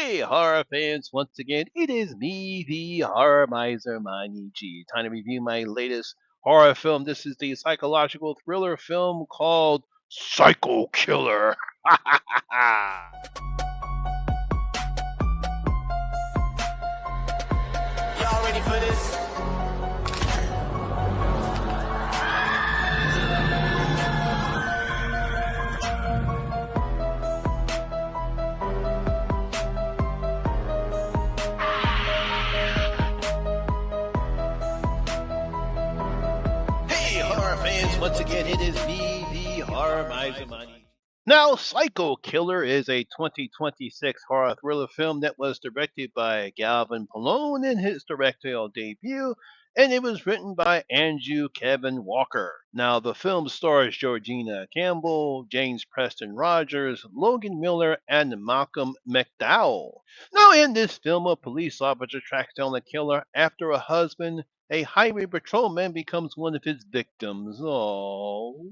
Hey, horror fans, once again, it is me, the horror miser, Manny G. Time to review my latest horror film. This is the psychological thriller film called Psycho Killer. Y'all ready for this? Hey, horror fans, once again, it is me, the horror miser, Manny. Now, Psycho Killer is a 2026 horror thriller film that was directed by Galvin Pallone in his directorial debut, and it was written by Andrew Kevin Walker. Now, the film stars Georgina Campbell, James Preston Rogers, Logan Miller, and Malcolm McDowell. Now, in this film, a police officer tracks down the killer after a husband, a highway patrolman, becomes one of his victims. Oh.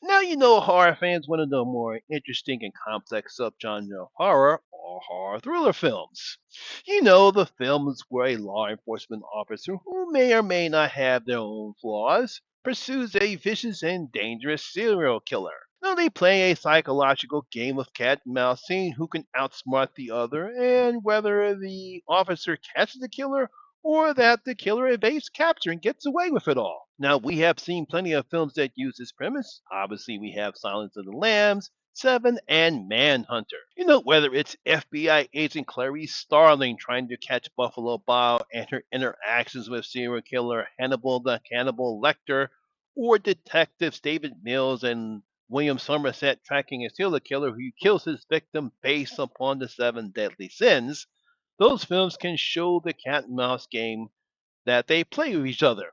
Now you know horror fans want to know more interesting and complex subgenre of horror or horror thriller films. You know, the films where a law enforcement officer who may or may not have their own flaws pursues a vicious and dangerous serial killer. Now they play a psychological game of cat and mouse, seeing who can outsmart the other and whether the officer catches the killer or that the killer evades capture and gets away with it all. Now, we have seen plenty of films that use this premise. Obviously, we have Silence of the Lambs, Seven, and Manhunter. You know, whether it's FBI agent Clarice Starling trying to catch Buffalo Bob and her interactions with serial killer Hannibal the Cannibal Lecter, or detectives David Mills and William Somerset tracking a serial killer who kills his victim based upon the seven deadly sins, those films can show the cat and mouse game that they play with each other.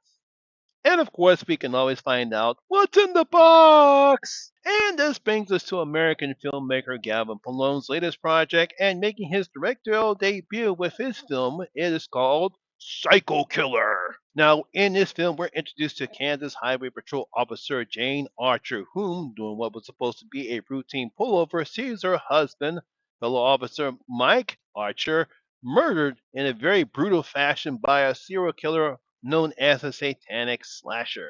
And of course, we can always find out what's in the box. And this brings us to American filmmaker Gavin Pollone's latest project and making his directorial debut with his film. It is called Psycho Killer. Now, in this film, we're introduced to Kansas Highway Patrol Officer Jane Archer, whom, doing what was supposed to be a routine pullover, sees her husband, fellow officer Mike Archer, murdered in a very brutal fashion by a serial killer known as a satanic slasher.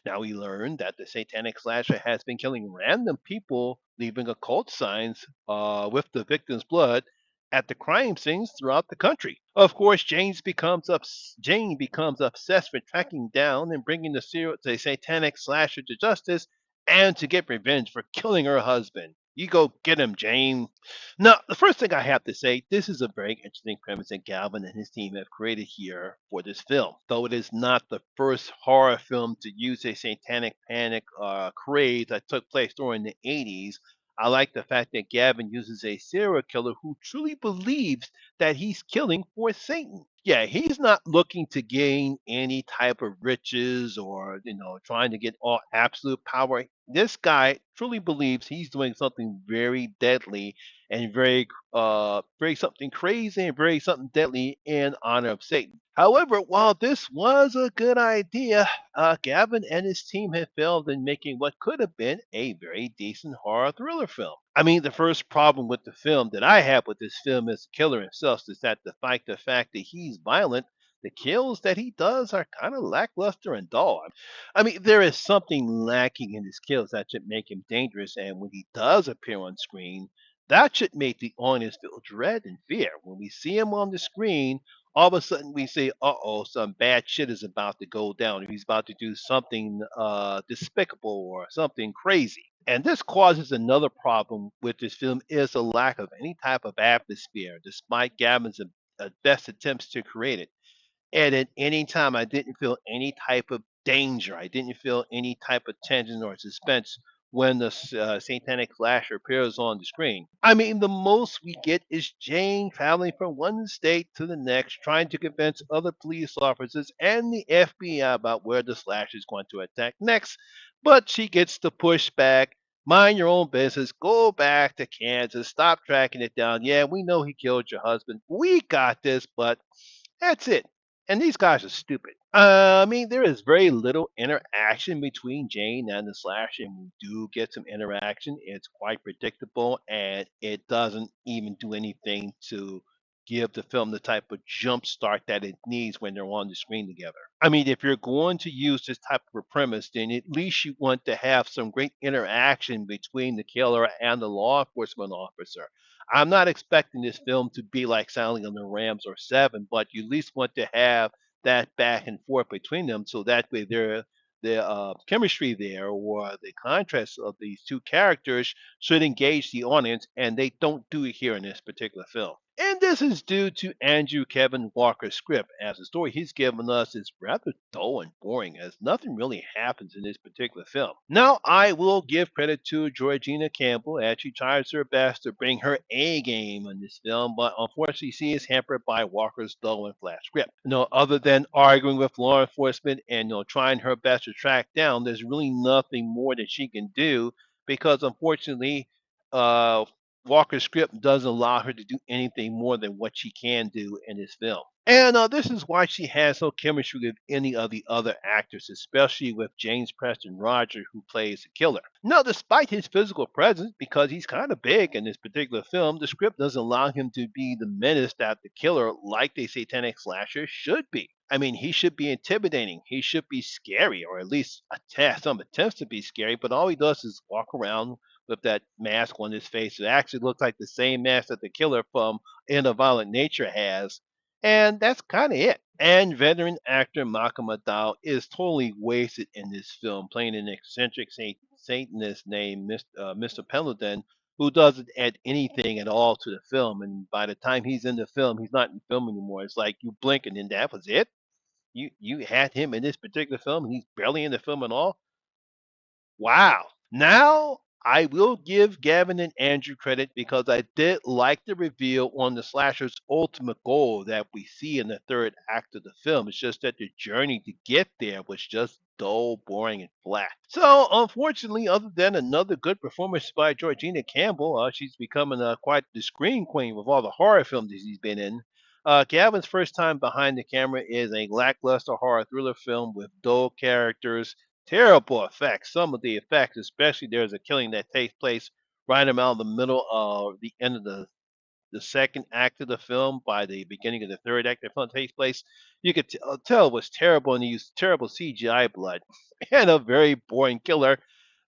Now we learn that the satanic slasher has been killing random people, leaving occult signs with the victim's blood at the crime scenes throughout the country. Of course, Jane becomes obsessed with tracking down and bringing the satanic slasher to justice and to get revenge for killing her husband. You go get him, Jane. Now, the first thing I have to say, this is a very interesting premise that Galvin and his team have created here for this film. Though it is not the first horror film to use a satanic panic craze that took place during the 80s, I like the fact that Gavin uses a serial killer who truly believes that he's killing for Satan. Yeah, he's not looking to gain any type of riches or, trying to get all absolute power. This guy truly believes he's doing something very deadly and very something crazy and very something deadly in honor of Satan. However, while this was a good idea, Gavin and his team have failed in making what could have been a very decent horror thriller film. I mean, the first problem with the film that I have with this film is the killer himself is that the fact that he's violent, the kills that he does are kind of lackluster and dull. I mean, there is something lacking in his kills that should make him dangerous, and when he does appear on screen, that should make the audience feel dread and fear. When we see him on the screen, all of a sudden we say, "Uh oh, some bad shit is about to go down. He's about to do something despicable or something crazy." And this causes another problem with this film is a lack of any type of atmosphere, despite Gavin's best attempts to create it. And at any time, I didn't feel any type of danger. I didn't feel any type of tension or suspense when the satanic slasher appears on the screen. I mean, the most we get is Jane traveling from one state to the next, trying to convince other police officers and the FBI about where the slasher is going to attack next. But she gets the pushback. Mind your own business. Go back to Kansas. Stop tracking it down. Yeah, we know he killed your husband. We got this, but that's it. And these guys are stupid. I mean, there is very little interaction between Jane and the Slasher, and we do get some interaction. It's quite predictable, and it doesn't even do anything to give the film the type of jump start that it needs when they're on the screen together. I mean, if you're going to use this type of a premise, then at least you want to have some great interaction between the killer and the law enforcement officer. I'm not expecting this film to be like Silent on the Rams or Seven, but you at least want to have that back and forth between them, so that way the chemistry there or the contrast of these two characters should engage the audience, and they don't do it here in this particular film. And this is due to Andrew Kevin Walker's script, as the story he's given us is rather dull and boring, as nothing really happens in this particular film. Now, I will give credit to Georgina Campbell, as she tries her best to bring her A game in this film, but unfortunately, she is hampered by Walker's dull and flat script. Other than arguing with law enforcement and trying her best to track down, there's really nothing more that she can do because, unfortunately, uh, Walker's script doesn't allow her to do anything more than what she can do in this film. And this is why she has no chemistry with any of the other actors, especially with James Preston Roger, who plays the killer. Now, despite his physical presence, because he's kind of big in this particular film, the script doesn't allow him to be the menace that the killer, like a satanic slasher, should be. I mean, he should be intimidating. He should be scary, or at least some attempts to be scary. But all he does is walk around with that mask on his face. It actually looks like the same mask that the killer from In a Violent Nature has. And that's kind of it. And veteran actor Malcolm McDowell is totally wasted in this film, playing an eccentric Satanist named Mr. Pendleton, who doesn't add anything at all to the film. And by the time he's in the film, he's not in the film anymore. It's like you blink and then that was it. You had him in this particular film, and he's barely in the film at all. Wow. Now, I will give Gavin and Andrew credit because I did like the reveal on the slasher's ultimate goal that we see in the third act of the film. It's just that the journey to get there was just dull, boring, and flat. So, unfortunately, other than another good performance by Georgina Campbell, she's becoming quite the screen queen with all the horror films that she's been in. Gavin's first time behind the camera is a lackluster horror thriller film with dull characters, terrible effects. Some of the effects, especially there's a killing that takes place right around the middle of the end of the second act of the film. By the beginning of the third act, the film takes place. You could tell it was terrible and used terrible CGI blood and a very boring killer.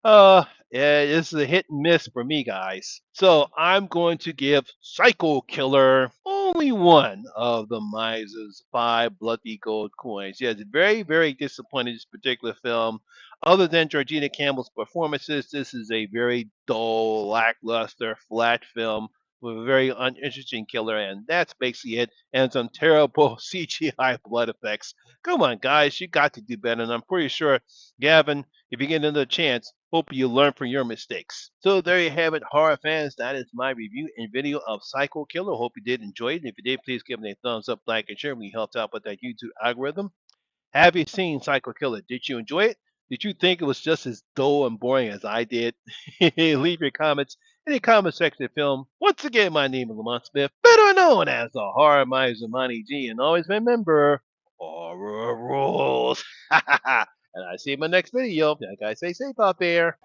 Yeah, this is a hit and miss for me, guys. So I'm going to give Psycho Killer only one of the Miser's five bloody gold coins. Yes, very, very disappointed in this particular film. Other than Georgina Campbell's performances, this is a very dull, lackluster, flat film with a very uninteresting killer, and that's basically it. And some terrible CGI blood effects. Come on, guys, you got to do better. And I'm pretty sure, Gavin, if you get another chance, hope you learn from your mistakes. So there you have it, horror fans. That is my review and video of Psycho Killer. Hope you did enjoy it. If you did, please give it a thumbs up, like, and share. It really helps out with that YouTube algorithm. Have you seen Psycho Killer? Did you enjoy it? Did you think it was just as dull and boring as I did? Leave your comments in the comment section of the film. Once again, my name is Lamont Smith, better known as the Horror Miser Money G, and always remember, horror rules. And I see you in my next video. Like I say, safe out there.